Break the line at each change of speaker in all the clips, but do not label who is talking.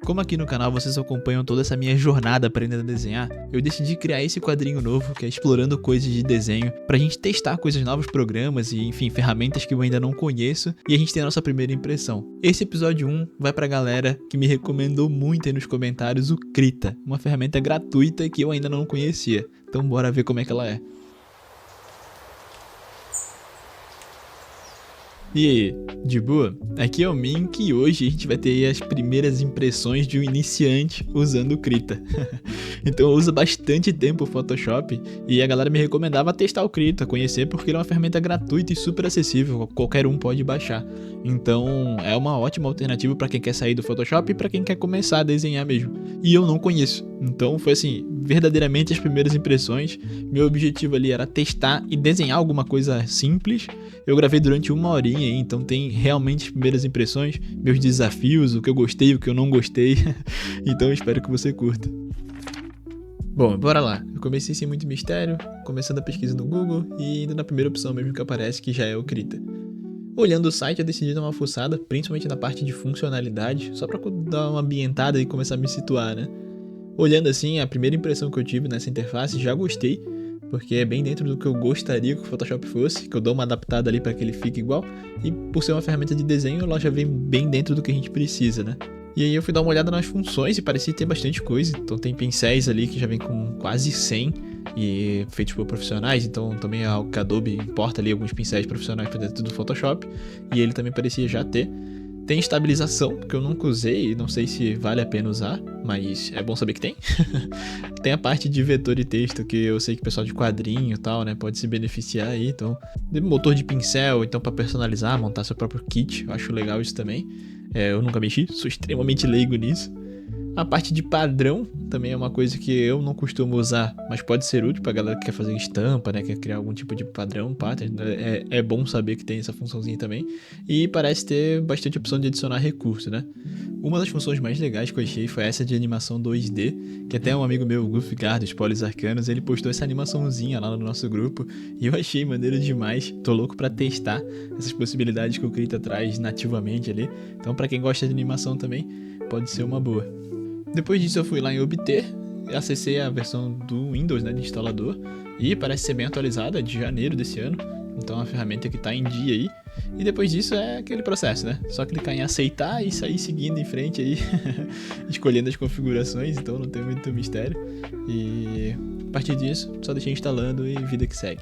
Como aqui no canal vocês acompanham toda essa minha jornada aprendendo a desenhar, eu decidi criar esse quadrinho novo, que é Explorando Coisas de Desenho, pra gente testar coisas novas, programas e, enfim, ferramentas que eu ainda não conheço, e a gente tem a nossa primeira impressão. Esse episódio 1 vai pra galera que me recomendou muito aí nos comentários o Krita, uma ferramenta gratuita que eu ainda não conhecia. Então bora ver como é que ela é. E aí, de boa? Aqui é o Mink e hoje a gente vai ter aí as primeiras impressões de um iniciante usando o Krita. Então eu uso bastante tempo o Photoshop e a galera me recomendava testar o Krita, conhecer, porque ele é uma ferramenta gratuita e super acessível, qualquer um pode baixar. Então é uma ótima alternativa para quem quer sair do Photoshop e para quem quer começar a desenhar mesmo. E eu não conheço, então foi assim, verdadeiramente as primeiras impressões. Meu objetivo ali era testar e desenhar alguma coisa simples. Eu gravei durante 1 horinha aí, então tem realmente as primeiras impressões, meus desafios, o que eu gostei, o que eu não gostei. Então eu espero que você curta. Bom, bora lá. Eu comecei sem muito mistério, começando a pesquisa no Google e indo na primeira opção mesmo que aparece, que já é o Krita. Olhando o site, eu decidi dar uma fuçada, principalmente na parte de funcionalidade, só pra dar uma ambientada e começar a me situar, né? Olhando assim, a primeira impressão que eu tive nessa interface, já gostei, porque é bem dentro do que eu gostaria que o Photoshop fosse, que eu dou uma adaptada ali para que ele fique igual, e por ser uma ferramenta de desenho, ela já vem bem dentro do que a gente precisa, né? E aí eu fui dar uma olhada nas funções e parecia ter bastante coisa, então tem pincéis ali que já vem com quase 100 e feitos por profissionais, então também a Adobe importa ali alguns pincéis profissionais para dentro do Photoshop, e ele também parecia já ter. Tem estabilização, que eu nunca usei e não sei se vale a pena usar, mas é bom saber que tem. Tem a parte de vetor e texto, que eu sei que o pessoal de quadrinho e tal, né, pode se beneficiar aí. Então, motor de pincel, então para personalizar, montar seu próprio kit, eu acho legal isso também. Eu nunca mexi, sou extremamente leigo nisso. A parte de padrão também é uma coisa que eu não costumo usar, mas pode ser útil pra galera que quer fazer estampa, né, quer criar algum tipo de padrão, pattern. É bom saber que tem essa funçãozinha também. E parece ter bastante opção de adicionar recurso, né? Uma das funções mais legais que eu achei foi essa de animação 2D, que até um amigo meu, o Gufgar, dos Polis Arcanos, ele postou essa animaçãozinha lá no nosso grupo, e eu achei maneiro demais. Tô louco pra testar essas possibilidades que o Krita traz nativamente ali. Então pra quem gosta de animação também, pode ser uma boa. Depois disso eu fui lá em obter, acessei a versão do Windows, né, de instalador, e parece ser bem atualizada, de janeiro desse ano, então é uma ferramenta que está em dia aí. E depois disso é aquele processo, né, só clicar em aceitar e sair seguindo em frente aí, escolhendo as configurações, então não tem muito mistério. E a partir disso, só deixei instalando e vida que segue.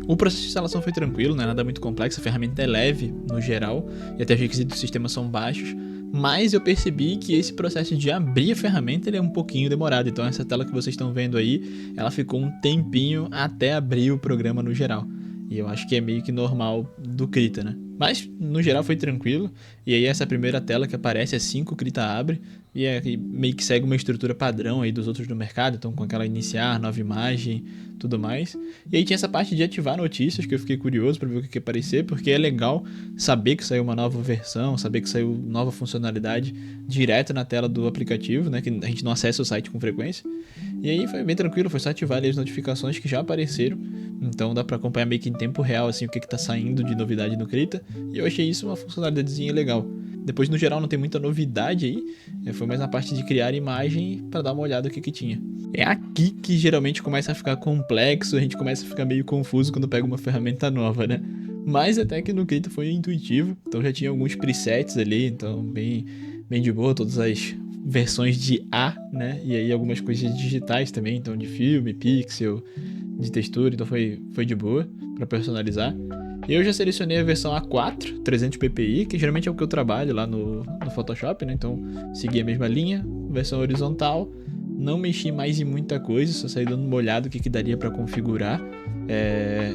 O processo de instalação foi tranquilo, não é nada muito complexo, a ferramenta é leve no geral, e até os requisitos do sistema são baixos. Mas eu percebi que esse processo de abrir a ferramenta ele é um pouquinho demorado. Então essa tela que vocês estão vendo aí, ela ficou um tempinho até abrir o programa no geral. E eu acho que é meio que normal do Krita, né? Mas no geral foi tranquilo. E aí essa primeira tela que aparece assim que o Krita abre. E meio que segue uma estrutura padrão aí dos outros do mercado. Então com aquela iniciar, nova imagem, tudo mais. E aí tinha essa parte de ativar notícias que eu fiquei curioso para ver o que ia aparecer. Porque é legal saber que saiu uma nova versão, saber que saiu nova funcionalidade direto na tela do aplicativo, né? Que a gente não acessa o site com frequência. E aí foi bem tranquilo, foi só ativar ali as notificações que já apareceram. Então dá pra acompanhar meio que em tempo real assim, o que tá saindo de novidade no Krita. E eu achei isso uma funcionalidadezinha legal. Depois no geral não tem muita novidade aí. Foi mais na parte de criar imagem pra dar uma olhada no que tinha. É aqui que geralmente começa a ficar complexo, a gente começa a ficar meio confuso quando pega uma ferramenta nova, né? Mas até que no Krita foi intuitivo. Então já tinha alguns presets ali, então bem de boa, todas as versões de A, né? E aí algumas coisas digitais também, então de filme, pixel, de textura, então foi de boa para personalizar. Eu já selecionei a versão A4, 300 ppi, que geralmente é o que eu trabalho lá no Photoshop, né? Então segui a mesma linha, versão horizontal, não mexi mais em muita coisa, só saí dando uma olhada o que daria para configurar.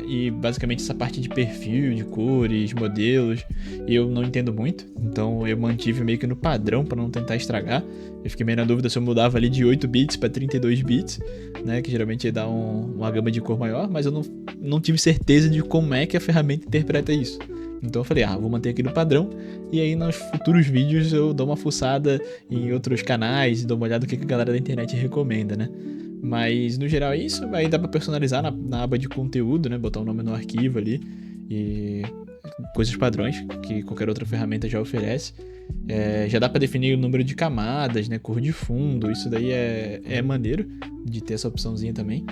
E basicamente essa parte de perfil, de cores, modelos, eu não entendo muito, então eu mantive meio que no padrão para não tentar estragar. Eu fiquei meio na dúvida se eu mudava ali de 8 bits para 32 bits, né, que geralmente ia dar uma gama de cor maior, mas eu não tive certeza de como é que a ferramenta interpreta isso. Então eu falei, vou manter aqui no padrão, e aí nos futuros vídeos eu dou uma fuçada em outros canais e dou uma olhada no que a galera da internet recomenda, né? Mas no geral é isso, aí dá pra personalizar na aba de conteúdo, né? Botar o nome no arquivo ali e coisas padrões que qualquer outra ferramenta já oferece. Já dá para definir o número de camadas, né, cor de fundo, isso daí é maneiro de ter essa opçãozinha também.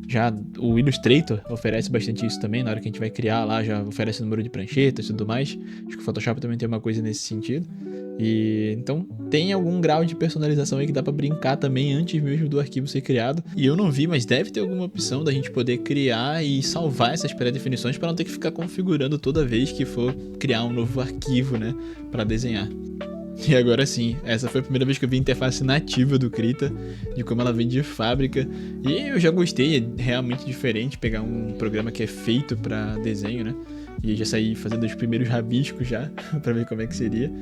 Já o Illustrator oferece bastante isso também, na hora que a gente vai criar lá, já oferece o número de pranchetas e tudo mais. Acho que o Photoshop também tem uma coisa nesse sentido. E então tem algum grau de personalização aí que dá pra brincar também antes mesmo do arquivo ser criado. E eu não vi, mas deve ter alguma opção da gente poder criar e salvar essas pré-definições para não ter que ficar configurando toda vez que for criar um novo arquivo, né, para desenhar. E agora sim, essa foi a primeira vez que eu vi a interface nativa do Krita, de como ela vem de fábrica. E eu já gostei, é realmente diferente pegar um programa que é feito para desenho, né? E já saí fazendo os primeiros rabiscos já, pra ver como é que seria.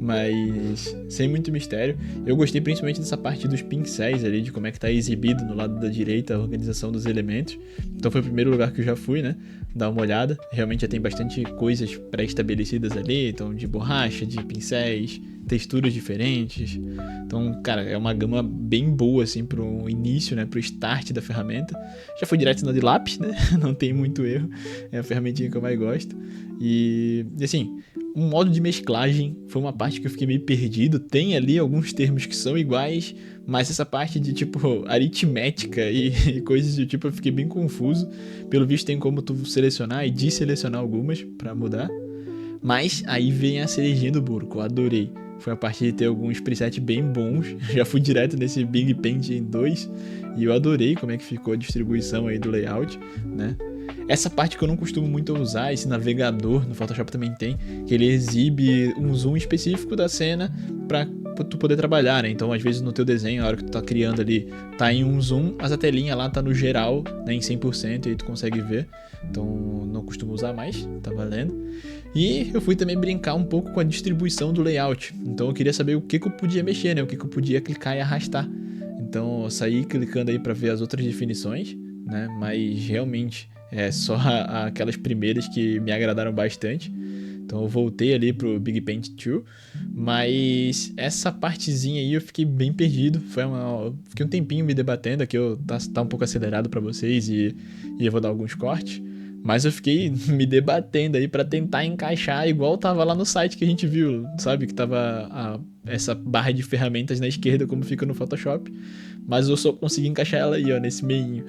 Mas sem muito mistério. Eu gostei principalmente dessa parte dos pincéis ali, de como é que tá exibido no lado da direita a organização dos elementos. Então foi o primeiro lugar que eu já fui, né? Dar uma olhada. Realmente já tem bastante coisas pré-estabelecidas ali, então de borracha, de pincéis, texturas diferentes. Então, cara, é uma gama bem boa, assim, pro início, né? Pro start da ferramenta. Já fui direto na de lápis, né? Não tem muito erro. É a ferramentinha que eu mais gosto. E assim, um modo de mesclagem foi uma parte que eu fiquei meio perdido. Tem ali alguns termos que são iguais, mas essa parte de tipo aritmética e coisas do tipo eu fiquei bem confuso. Pelo visto tem como tu selecionar e desselecionar algumas pra mudar. Mas aí vem a cerejinha do bolo, que eu adorei. Foi a parte de ter alguns presets bem bons. Já fui direto nesse Big Paint em 2 e eu adorei como é que ficou a distribuição aí do layout, né? Essa parte que eu não costumo muito usar, esse navegador no Photoshop também tem, que ele exibe um zoom específico da cena pra tu poder trabalhar, né? Então, às vezes no teu desenho, a hora que tu tá criando ali, tá em um zoom, mas a telinha lá tá no geral, né, em 100%, e aí tu consegue ver. Então, não costumo usar mais, tá valendo. E eu fui também brincar um pouco com a distribuição do layout. Então, eu queria saber o que eu podia mexer, né? O que eu podia clicar e arrastar. Então, eu saí clicando aí pra ver as outras definições, né? Mas, realmente, só aquelas primeiras que me agradaram bastante. Então eu voltei ali pro Big Paint 2, mas essa partezinha aí eu fiquei bem perdido. Fiquei um tempinho me debatendo, aqui tá um pouco acelerado pra vocês e eu vou dar alguns cortes. Mas eu fiquei me debatendo aí pra tentar encaixar igual tava lá no site que a gente viu, sabe? Que tava essa barra de ferramentas na esquerda como fica no Photoshop. Mas eu só consegui encaixar ela aí, ó, nesse meinho.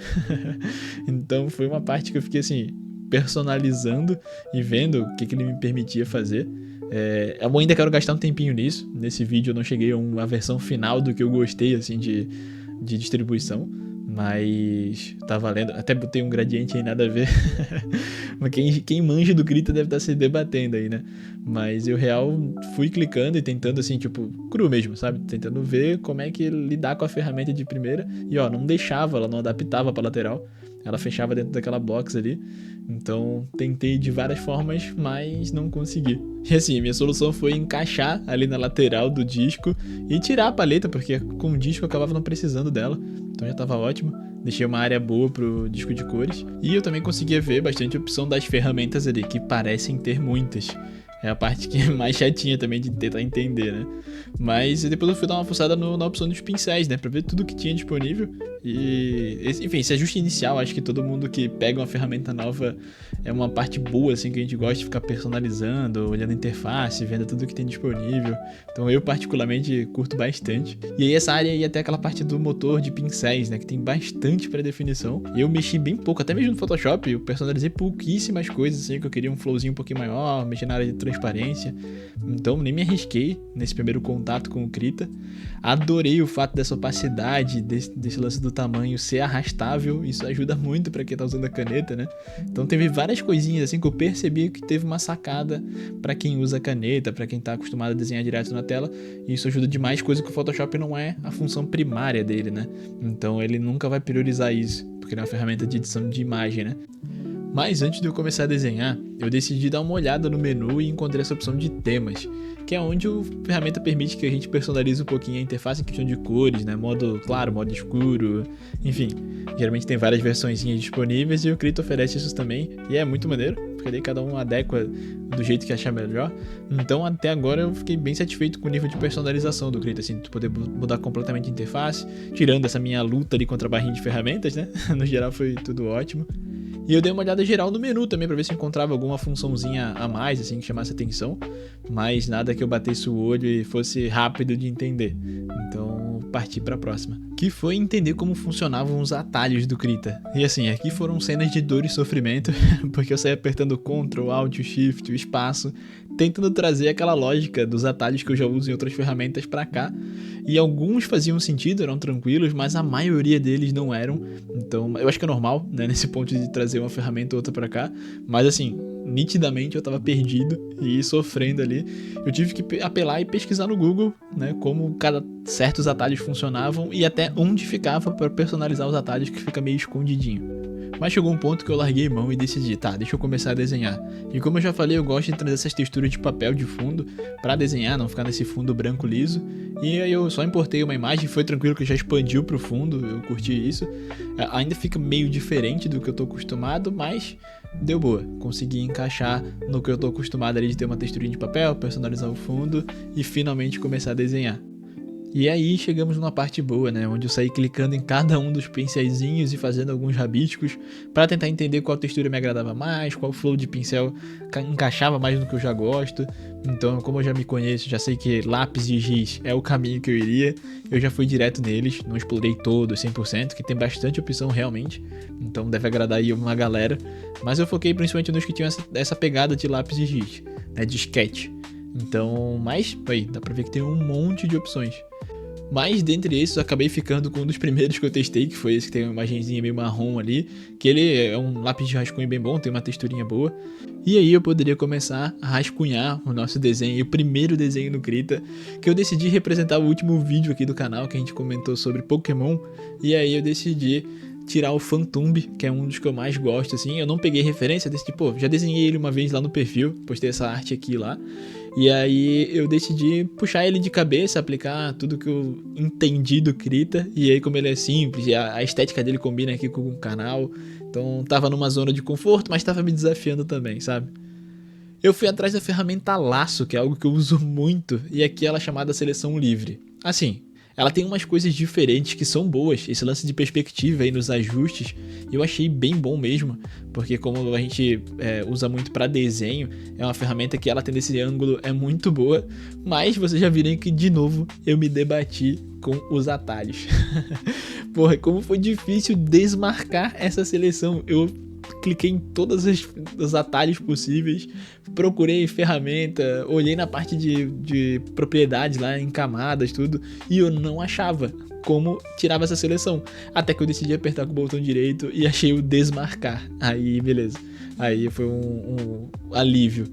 Então foi uma parte que eu fiquei assim, personalizando e vendo o que ele me permitia fazer. Eu ainda quero gastar um tempinho nisso. Nesse vídeo eu não cheguei a uma versão final do que eu gostei, assim, de distribuição. Mas tá valendo. Até botei um gradiente aí, nada a ver. Mas quem manja do Krita deve estar se debatendo aí, né? Mas eu real fui clicando e tentando assim, tipo, cru mesmo, sabe? Tentando ver como é que lidar com a ferramenta de primeira. E ó, não deixava, ela não adaptava pra lateral. Ela fechava dentro daquela box ali. Então tentei de várias formas, mas não consegui. E assim, minha solução foi encaixar ali na lateral do disco e tirar a paleta, porque com o disco eu acabava não precisando dela. Então já tava ótimo. Deixei uma área boa pro disco de cores. E eu também conseguia ver bastante opção das ferramentas ali, que parecem ter muitas. É a parte que é mais chatinha também de tentar entender, né? Mas depois eu fui dar uma fuçada na opção dos pincéis, né? Pra ver tudo que tinha disponível. E, enfim, esse ajuste inicial, acho que todo mundo que pega uma ferramenta nova é uma parte boa, assim, que a gente gosta de ficar personalizando, olhando a interface, vendo tudo que tem disponível. Então eu particularmente curto bastante. E aí essa área ia até aquela parte do motor de pincéis, né? Que tem bastante pré-definição. Eu mexi bem pouco, até mesmo no Photoshop, eu personalizei pouquíssimas coisas, assim, que eu queria um flowzinho um pouquinho maior, mexer na área de transparência. Então nem me arrisquei nesse primeiro contato com o Krita. Adorei o fato dessa opacidade, desse lance do tamanho ser arrastável. Isso ajuda muito para quem tá usando a caneta, né? Então teve várias coisinhas assim que eu percebi que teve uma sacada para quem usa a caneta, para quem tá acostumado a desenhar direto na tela. E isso ajuda demais, coisa que o Photoshop não é a função primária dele, né? Então ele nunca vai priorizar isso, porque ele é uma ferramenta de edição de imagem, né? Mas antes de eu começar a desenhar, eu decidi dar uma olhada no menu e encontrei essa opção de temas, que é onde a ferramenta permite que a gente personalize um pouquinho a interface em questão de cores, né? Modo claro, modo escuro, enfim. Geralmente tem várias versõezinhas disponíveis e o Krita oferece isso também, e é muito maneiro, porque daí cada um adequa do jeito que achar melhor. Então até agora eu fiquei bem satisfeito com o nível de personalização do Krita, assim, tu poder mudar completamente a interface, tirando essa minha luta ali contra a barrinha de ferramentas, né? No geral foi tudo ótimo. E eu dei uma olhada geral no menu também pra ver se encontrava alguma funçãozinha a mais, assim, que chamasse atenção. Mas nada que eu batesse o olho e fosse rápido de entender. Então, parti pra próxima. Que foi entender como funcionavam os atalhos do Krita. E assim, aqui foram cenas de dor e sofrimento, porque eu saí apertando Ctrl, Alt, Shift, o espaço, tentando trazer aquela lógica dos atalhos que eu já uso em outras ferramentas pra cá. E alguns faziam sentido, eram tranquilos, mas a maioria deles não eram. Então, eu acho que é normal, né, nesse ponto de trazer uma ferramenta ou outra pra cá. Mas assim, nitidamente eu tava perdido e sofrendo ali. Eu tive que apelar e pesquisar no Google, né, como certos atalhos funcionavam e até onde ficava para personalizar os atalhos, que fica meio escondidinho. Mas chegou um ponto que eu larguei mão e decidi, tá, deixa eu começar a desenhar. E como eu já falei, eu gosto de trazer essas texturas de papel de fundo pra desenhar, não ficar nesse fundo branco liso. E aí eu só importei uma imagem, foi tranquilo que já expandiu pro fundo, eu curti isso. Ainda fica meio diferente do que eu tô acostumado, mas deu boa. Consegui encaixar no que eu tô acostumado ali de ter uma texturinha de papel, personalizar o fundo e finalmente começar a desenhar. E aí chegamos numa parte boa, né, onde eu saí clicando em cada um dos pincelzinhos e fazendo alguns rabiscos para tentar entender qual textura me agradava mais, qual flow de pincel encaixava mais no que eu já gosto. Então, como eu já me conheço, já sei que lápis e giz é o caminho que eu iria, eu já fui direto neles, não explorei todos 100%, que tem bastante opção realmente, então deve agradar aí uma galera, mas eu foquei principalmente nos que tinham essa pegada de lápis e giz, né, de sketch. Então, mas aí, dá pra ver que tem um monte de opções. Mas dentre esses eu acabei ficando com um dos primeiros que eu testei, que foi esse que tem uma imagenzinha meio marrom ali, que ele é um lápis de rascunho bem bom, tem uma texturinha boa. E aí eu poderia começar a rascunhar o nosso desenho, o primeiro desenho no Krita, que eu decidi representar o último vídeo aqui do canal, que a gente comentou sobre Pokémon, e aí eu decidi tirar o Phantumb, que é um dos que eu mais gosto, assim. Eu não peguei referência, decidi, pô, já desenhei ele uma vez lá no perfil, postei essa arte aqui lá. E aí eu decidi puxar ele de cabeça, aplicar tudo que eu entendi do Krita. E aí como ele é simples, a estética dele combina aqui com o canal. Então tava numa zona de conforto, mas tava me desafiando também, sabe? Eu fui atrás da ferramenta Lasso, que é algo que eu uso muito, e aqui ela é chamada Seleção Livre. Assim, ela tem umas coisas diferentes que são boas, esse lance de perspectiva aí nos ajustes, eu achei bem bom mesmo, porque como a gente usa muito para desenho, é uma ferramenta que ela tem esse ângulo, é muito boa, mas vocês já viram que de novo eu me debati com os atalhos. Porra, como foi difícil desmarcar essa seleção, eu cliquei em todos os atalhos possíveis, procurei ferramenta, olhei na parte de propriedades lá, em camadas, tudo, e eu não achava como tirava essa seleção. Até que eu decidi apertar com o botão direito e achei o desmarcar. Aí, beleza. Aí foi um alívio.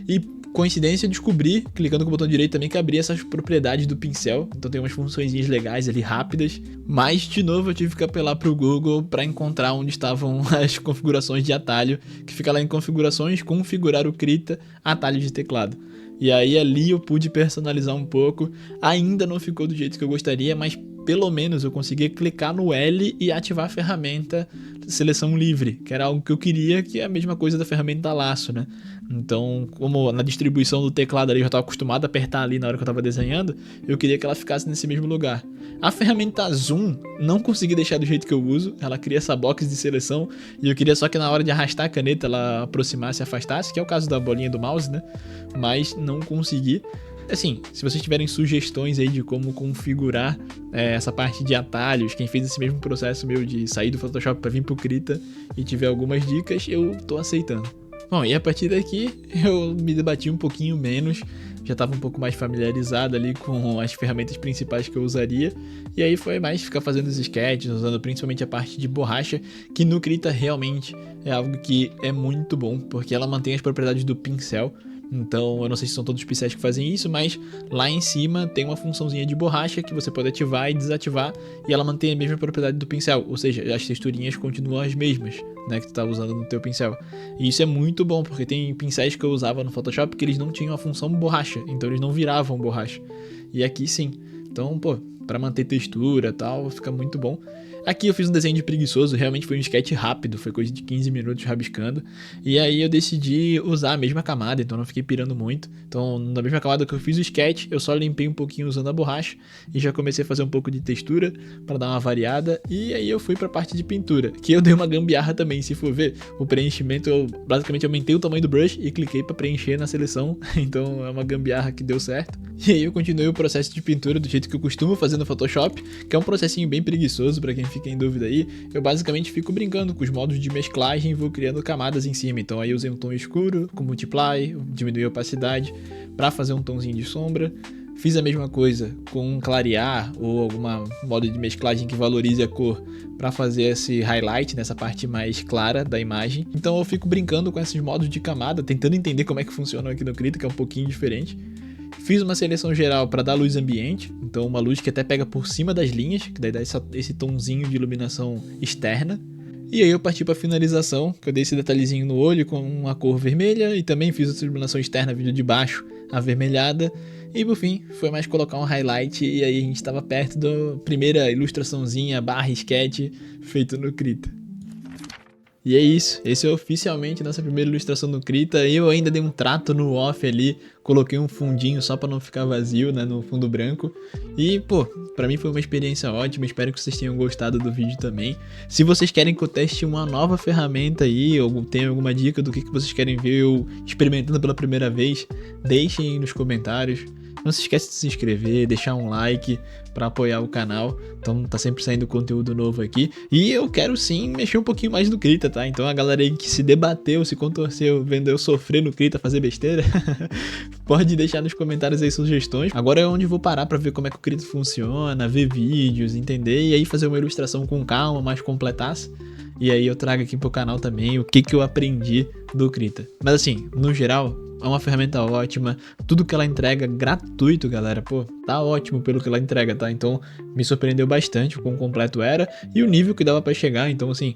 E coincidência, eu descobri, clicando com o botão direito também, que abria essas propriedades do pincel. Então tem umas funçõezinhas legais ali, rápidas. Mas, de novo, eu tive que apelar pro Google para encontrar onde estavam as configurações de atalho, que fica lá em configurações, configurar o Krita, atalho de teclado. E aí ali eu pude personalizar um pouco. Ainda não ficou do jeito que eu gostaria, mas pelo menos eu consegui clicar no L e ativar a ferramenta Seleção Livre, que era algo que eu queria, que é a mesma coisa da ferramenta Lasso, né? Então, como na distribuição do teclado ali eu já estava acostumado a apertar ali na hora que eu estava desenhando, eu queria que ela ficasse nesse mesmo lugar. A ferramenta Zoom, não consegui deixar do jeito que eu uso, ela cria essa box de seleção, e eu queria só que na hora de arrastar a caneta ela aproximasse e afastasse, que é o caso da bolinha do mouse, né? Mas não consegui. Assim, se vocês tiverem sugestões aí de como configurar essa parte de atalhos, quem fez esse mesmo processo meu de sair do Photoshop para vir pro Krita e tiver algumas dicas, eu tô aceitando. Bom, e a partir daqui eu me debati um pouquinho menos, já estava um pouco mais familiarizado ali com as ferramentas principais que eu usaria, e aí foi mais ficar fazendo os sketches, usando principalmente a parte de borracha, que no Krita realmente é algo que é muito bom, porque ela mantém as propriedades do pincel. Então, eu não sei se são todos os pincéis que fazem isso, mas lá em cima tem uma funçãozinha de borracha que você pode ativar e desativar, e ela mantém a mesma propriedade do pincel, ou seja, as texturinhas continuam as mesmas, né, que tu tá usando no teu pincel. E isso é muito bom, porque tem pincéis que eu usava no Photoshop que eles não tinham a função borracha, então eles não viravam borracha. E aqui sim. Então, pô, pra manter textura e tal, fica muito bom. Aqui eu fiz um desenho de preguiçoso, realmente foi um sketch rápido, foi coisa de 15 minutos rabiscando. E aí eu decidi usar a mesma camada, então não fiquei pirando muito. Então na mesma camada que eu fiz o sketch, eu só limpei um pouquinho usando a borracha e já comecei a fazer um pouco de textura para dar uma variada. E aí eu fui pra parte de pintura, que eu dei uma gambiarra também, se for ver. O preenchimento, eu basicamente aumentei o tamanho do brush e cliquei para preencher na seleção, então é uma gambiarra que deu certo. E aí eu continuei o processo de pintura do jeito que eu costumo fazer no Photoshop, que é um processinho bem preguiçoso para quem fica em dúvida aí. Eu basicamente fico brincando com os modos de mesclagem e vou criando camadas em cima. Então aí eu usei um tom escuro com multiply, diminui a opacidade para fazer um tomzinho de sombra. Fiz a mesma coisa com um clarear ou alguma modo de mesclagem que valorize a cor para fazer esse highlight nessa parte mais clara da imagem. Então eu fico brincando com esses modos de camada, tentando entender como é que funciona aqui no Krita, que é um pouquinho diferente. Fiz uma seleção geral para dar luz ambiente, então uma luz que até pega por cima das linhas, que daí dá esse tomzinho de iluminação externa. E aí eu parti para finalização, que eu dei esse detalhezinho no olho com uma cor vermelha e também fiz essa iluminação externa vindo de baixo, avermelhada. E por fim, foi mais colocar um highlight e aí a gente estava perto da primeira ilustraçãozinha barra sketch feito no Krita. E é isso, esse é oficialmente nossa primeira ilustração no Krita. Eu ainda dei um trato no off ali, coloquei um fundinho só para não ficar vazio, né, no fundo branco. E, pô, pra mim foi uma experiência ótima, espero que vocês tenham gostado do vídeo também. Se vocês querem que eu teste uma nova ferramenta aí, ou tem alguma dica do que vocês querem ver eu experimentando pela primeira vez, deixem aí nos comentários. Não se esqueça de se inscrever, deixar um like para apoiar o canal. Então tá sempre saindo conteúdo novo aqui. E eu quero sim mexer um pouquinho mais no Krita, tá? Então a galera aí que se debateu, se contorceu, vendo eu sofrer no Krita, fazer besteira, pode deixar nos comentários aí sugestões. Agora é onde eu vou parar para ver como é que o Krita funciona, ver vídeos, entender e aí fazer uma ilustração com calma, mais completasse. E aí eu trago aqui pro canal também o que eu aprendi do Krita. Mas assim, no geral, é uma ferramenta ótima, tudo que ela entrega gratuito, galera, pô, tá ótimo pelo que ela entrega, tá? Então me surpreendeu bastante o quão completo era e o nível que dava pra chegar, então assim,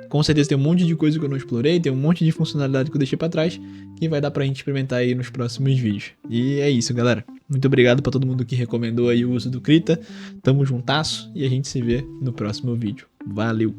com certeza tem um monte de coisa que eu não explorei, tem um monte de funcionalidade que eu deixei pra trás, que vai dar pra gente experimentar aí nos próximos vídeos. E é isso, galera. Muito obrigado pra todo mundo que recomendou aí o uso do Krita, tamo juntasso e a gente se vê no próximo vídeo. Valeu!